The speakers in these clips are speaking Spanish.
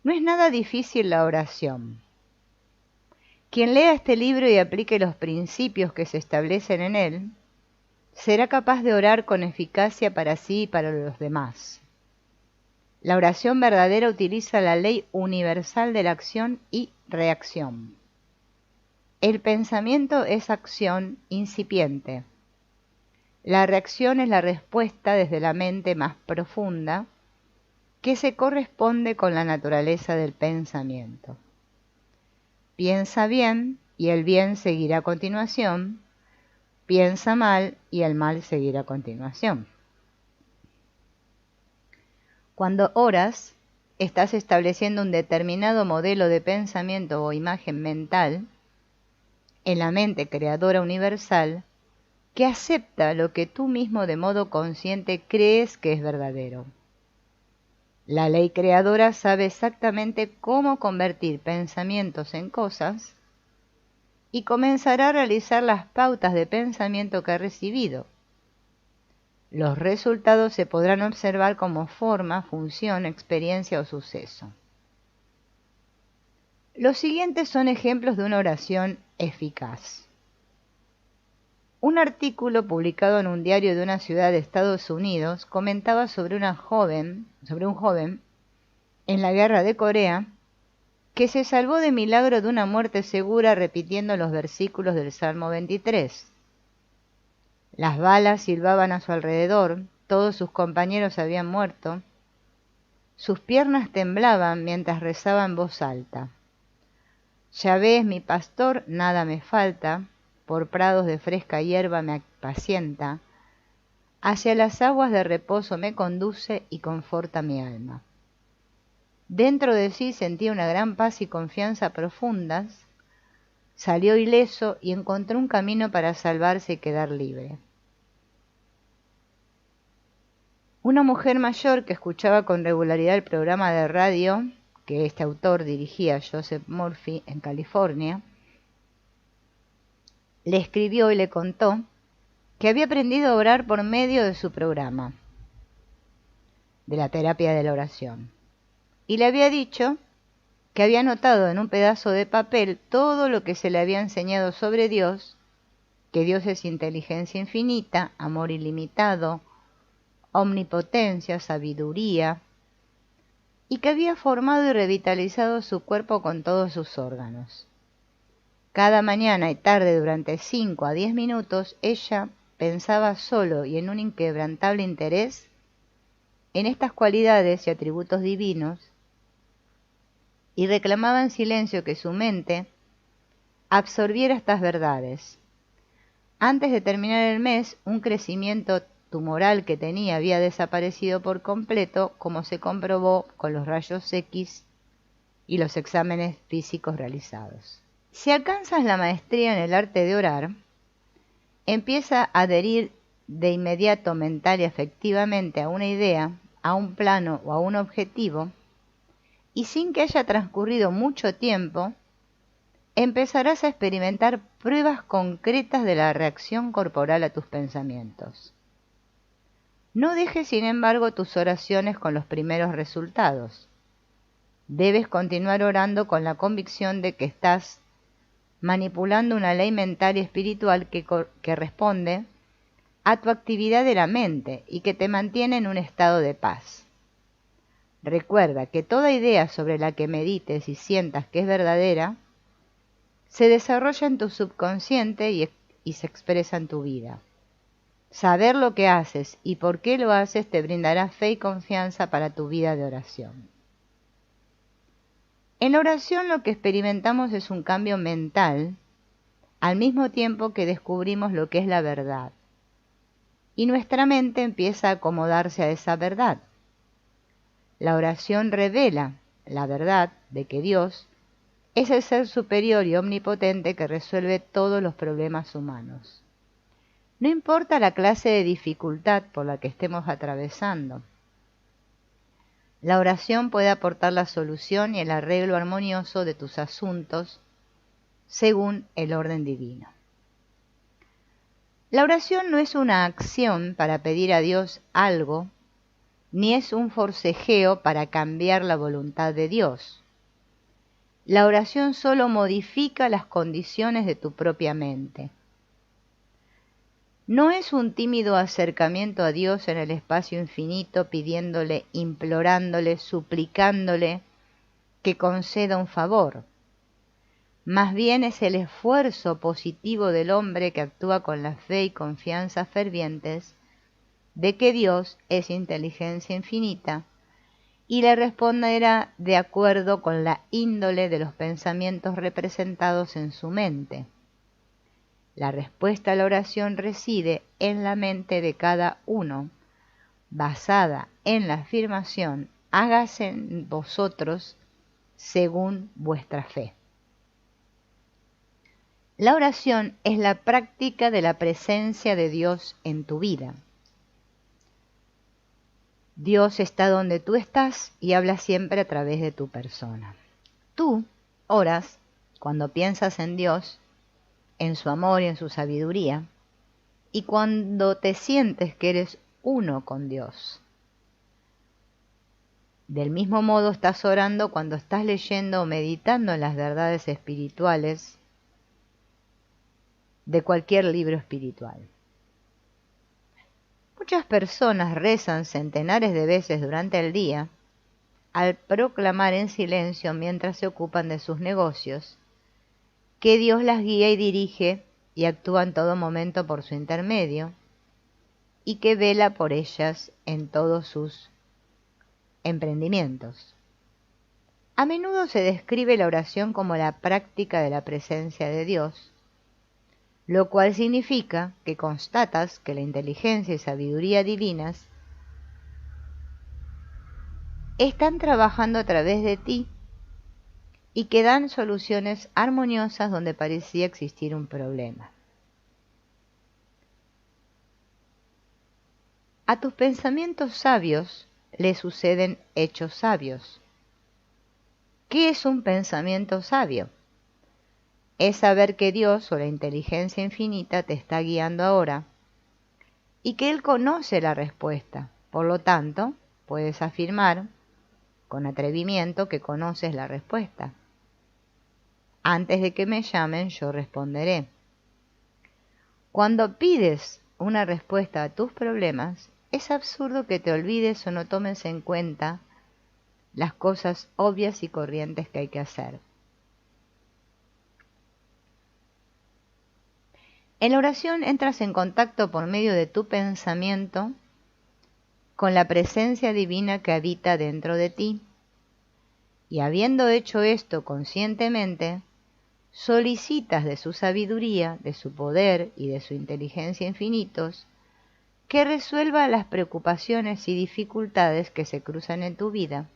No es nada difícil la oración. Quien lea este libro y aplique los principios que se establecen en él, será capaz de orar con eficacia para sí y para los demás. La oración verdadera utiliza la ley universal de la acción y reacción. El pensamiento es acción incipiente. La reacción es la respuesta desde la mente más profunda que se corresponde con la naturaleza del pensamiento. Piensa bien y el bien seguirá a continuación. Piensa mal y el mal seguirá a continuación. Cuando oras, estás estableciendo un determinado modelo de pensamiento o imagen mental en la mente creadora universal que acepta lo que tú mismo de modo consciente crees que es verdadero. La ley creadora sabe exactamente cómo convertir pensamientos en cosas y comenzará a realizar las pautas de pensamiento que ha recibido. Los resultados se podrán observar como forma, función, experiencia o suceso. Los siguientes son ejemplos de una oración eficaz. Un artículo publicado en un diario de una ciudad de Estados Unidos comentaba sobre un joven en la guerra de Corea que se salvó de milagro de una muerte segura repitiendo los versículos del Salmo 23. Las balas silbaban a su alrededor, todos sus compañeros habían muerto. Sus piernas temblaban mientras rezaba en voz alta. Yahvé es mi pastor, nada me falta, por prados de fresca hierba me apacienta, hacia las aguas de reposo me conduce y conforta mi alma. Dentro de sí sentía una gran paz y confianza profundas, salió ileso y encontró un camino para salvarse y quedar libre. Una mujer mayor que escuchaba con regularidad el programa de radio que este autor dirigía, Joseph Murphy, en California, le escribió y le contó que había aprendido a orar por medio de su programa, de la terapia de la oración, y le había dicho que había anotado en un pedazo de papel todo lo que se le había enseñado sobre Dios, que Dios es inteligencia infinita, amor ilimitado, omnipotencia, sabiduría, y que había formado y revitalizado su cuerpo con todos sus órganos. Cada mañana y tarde durante 5 a 10 minutos ella pensaba solo y en un inquebrantable interés en estas cualidades y atributos divinos y reclamaba en silencio que su mente absorbiera estas verdades. Antes de terminar el mes, un crecimiento tumoral que tenía había desaparecido por completo, como se comprobó con los rayos X y los exámenes físicos realizados. Si alcanzas la maestría en el arte de orar, empieza a adherir de inmediato mental y afectivamente a una idea, a un plano o a un objetivo, y sin que haya transcurrido mucho tiempo, empezarás a experimentar pruebas concretas de la reacción corporal a tus pensamientos. No dejes, sin embargo, tus oraciones con los primeros resultados. Debes continuar orando con la convicción de que estás manipulando una ley mental y espiritual que responde a tu actividad de la mente y que te mantiene en un estado de paz. Recuerda que toda idea sobre la que medites y sientas que es verdadera se desarrolla en tu subconsciente y se expresa en tu vida. Saber lo que haces y por qué lo haces te brindará fe y confianza para tu vida de oración. En la oración lo que experimentamos es un cambio mental, al mismo tiempo que descubrimos lo que es la verdad. Y nuestra mente empieza a acomodarse a esa verdad. La oración revela la verdad de que Dios es el ser superior y omnipotente que resuelve todos los problemas humanos. No importa la clase de dificultad por la que estemos atravesando. La oración puede aportar la solución y el arreglo armonioso de tus asuntos según el orden divino. La oración no es una acción para pedir a Dios algo ni es un forcejeo para cambiar la voluntad de Dios. La oración solo modifica las condiciones de tu propia mente. No es un tímido acercamiento a Dios en el espacio infinito pidiéndole, implorándole, suplicándole que conceda un favor. Más bien es el esfuerzo positivo del hombre que actúa con la fe y confianza fervientes de que Dios es inteligencia infinita y le responderá de acuerdo con la índole de los pensamientos representados en su mente. La respuesta a la oración reside en la mente de cada uno, basada en la afirmación, hágase en vosotros según vuestra fe. La oración es la práctica de la presencia de Dios en tu vida. Dios está donde tú estás y habla siempre a través de tu persona. Tú oras cuando piensas en Dios, en su amor y en su sabiduría, y cuando te sientes que eres uno con Dios. Del mismo modo estás orando cuando estás leyendo o meditando en las verdades espirituales de cualquier libro espiritual. Muchas personas rezan centenares de veces durante el día al proclamar en silencio mientras se ocupan de sus negocios que Dios las guía y dirige y actúa en todo momento por su intermedio y que vela por ellas en todos sus emprendimientos. A menudo se describe la oración como la práctica de la presencia de Dios, lo cual significa que constatas que la inteligencia y sabiduría divinas están trabajando a través de ti y que dan soluciones armoniosas donde parecía existir un problema. A tus pensamientos sabios le suceden hechos sabios. ¿Qué es un pensamiento sabio? Es saber que Dios o la inteligencia infinita te está guiando ahora y que Él conoce la respuesta. Por lo tanto, puedes afirmar con atrevimiento que conoces la respuesta. Antes de que me llamen, yo responderé. Cuando pides una respuesta a tus problemas, es absurdo que te olvides o no tomes en cuenta las cosas obvias y corrientes que hay que hacer. En la oración entras en contacto por medio de tu pensamiento con la presencia divina que habita dentro de ti. Y habiendo hecho esto conscientemente, solicitas de su sabiduría, de su poder y de su inteligencia infinitos, que resuelva las preocupaciones y dificultades que se cruzan en tu vida,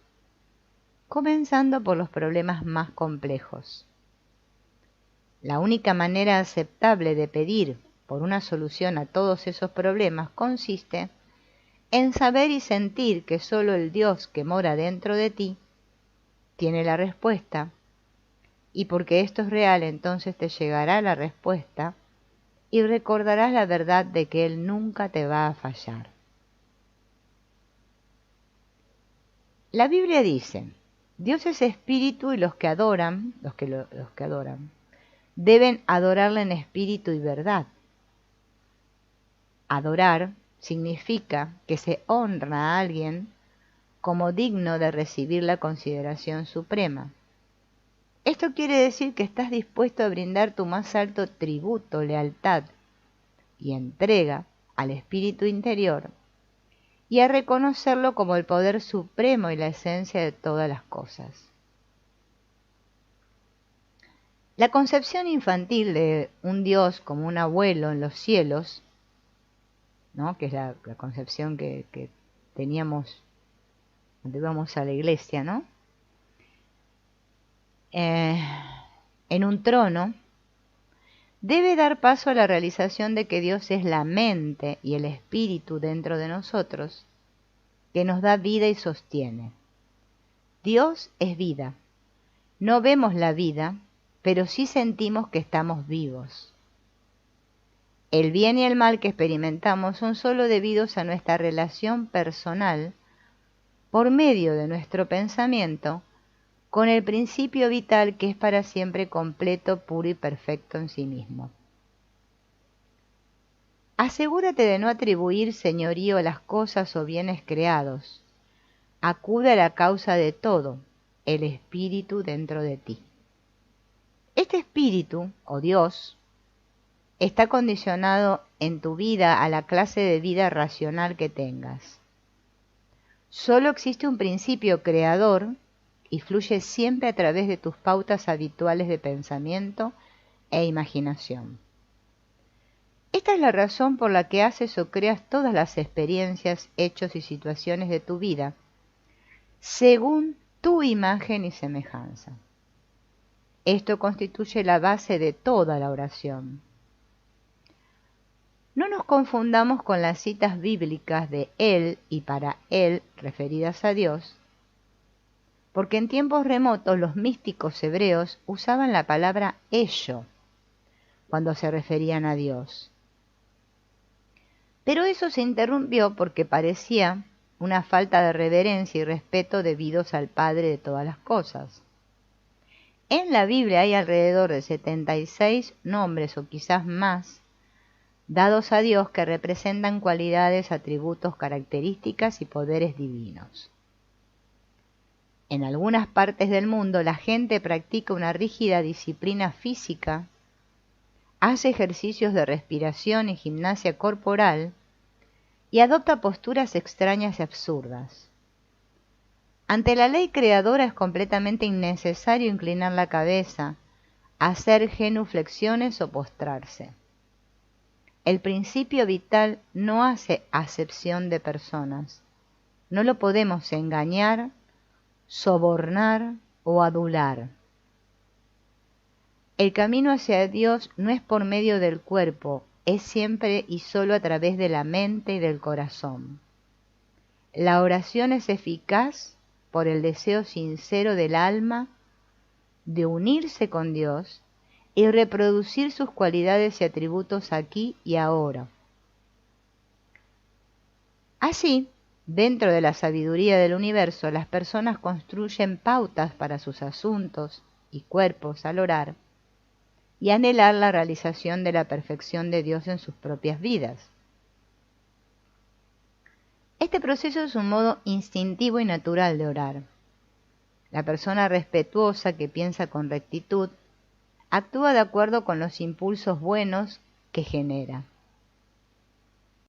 comenzando por los problemas más complejos. La única manera aceptable de pedir por una solución a todos esos problemas consiste en saber y sentir que solo el Dios que mora dentro de ti tiene la respuesta, y porque esto es real, entonces te llegará la respuesta y recordarás la verdad de que Él nunca te va a fallar. La Biblia dice, Dios es espíritu y los que adoran, deben adorarle en espíritu y verdad. Adorar significa que se honra a alguien como digno de recibir la consideración suprema. Esto quiere decir que estás dispuesto a brindar tu más alto tributo, lealtad y entrega al espíritu interior y a reconocerlo como el poder supremo y la esencia de todas las cosas. La concepción infantil de un Dios como un abuelo en los cielos, ¿no?, que es la concepción que teníamos cuando íbamos a la iglesia, ¿no?, en un trono, debe dar paso a la realización de que Dios es la mente y el espíritu dentro de nosotros, que nos da vida y sostiene. Dios es vida. No vemos la vida, pero sí sentimos que estamos vivos. El bien y el mal que experimentamos son solo debidos a nuestra relación personal por medio de nuestro pensamiento, con el principio vital que es para siempre completo, puro y perfecto en sí mismo. Asegúrate de no atribuir señorío a las cosas o bienes creados. Acude a la causa de todo, el espíritu dentro de ti. Este espíritu, o Dios, está condicionado en tu vida a la clase de vida racional que tengas. Solo existe un principio creador y fluye siempre a través de tus pautas habituales de pensamiento e imaginación. Esta es la razón por la que haces o creas todas las experiencias, hechos y situaciones de tu vida, según tu imagen y semejanza. Esto constituye la base de toda la oración. No nos confundamos con las citas bíblicas de Él y para Él referidas a Dios, porque en tiempos remotos los místicos hebreos usaban la palabra ello cuando se referían a Dios. Pero eso se interrumpió porque parecía una falta de reverencia y respeto debidos al Padre de todas las cosas. En la Biblia hay alrededor de 76 nombres o quizás más dados a Dios que representan cualidades, atributos, características y poderes divinos. En algunas partes del mundo la gente practica una rígida disciplina física, hace ejercicios de respiración y gimnasia corporal y adopta posturas extrañas y absurdas. Ante la ley creadora es completamente innecesario inclinar la cabeza, hacer genuflexiones o postrarse. El principio vital no hace acepción de personas. No lo podemos engañar, sobornar o adular. El camino hacia Dios no es por medio del cuerpo, es siempre y solo a través de la mente y del corazón. La oración es eficaz por el deseo sincero del alma de unirse con Dios y reproducir sus cualidades y atributos aquí y ahora. Así, dentro de la sabiduría del universo, las personas construyen pautas para sus asuntos y cuerpos al orar y anhelar la realización de la perfección de Dios en sus propias vidas. Este proceso es un modo instintivo y natural de orar. La persona respetuosa que piensa con rectitud actúa de acuerdo con los impulsos buenos que genera.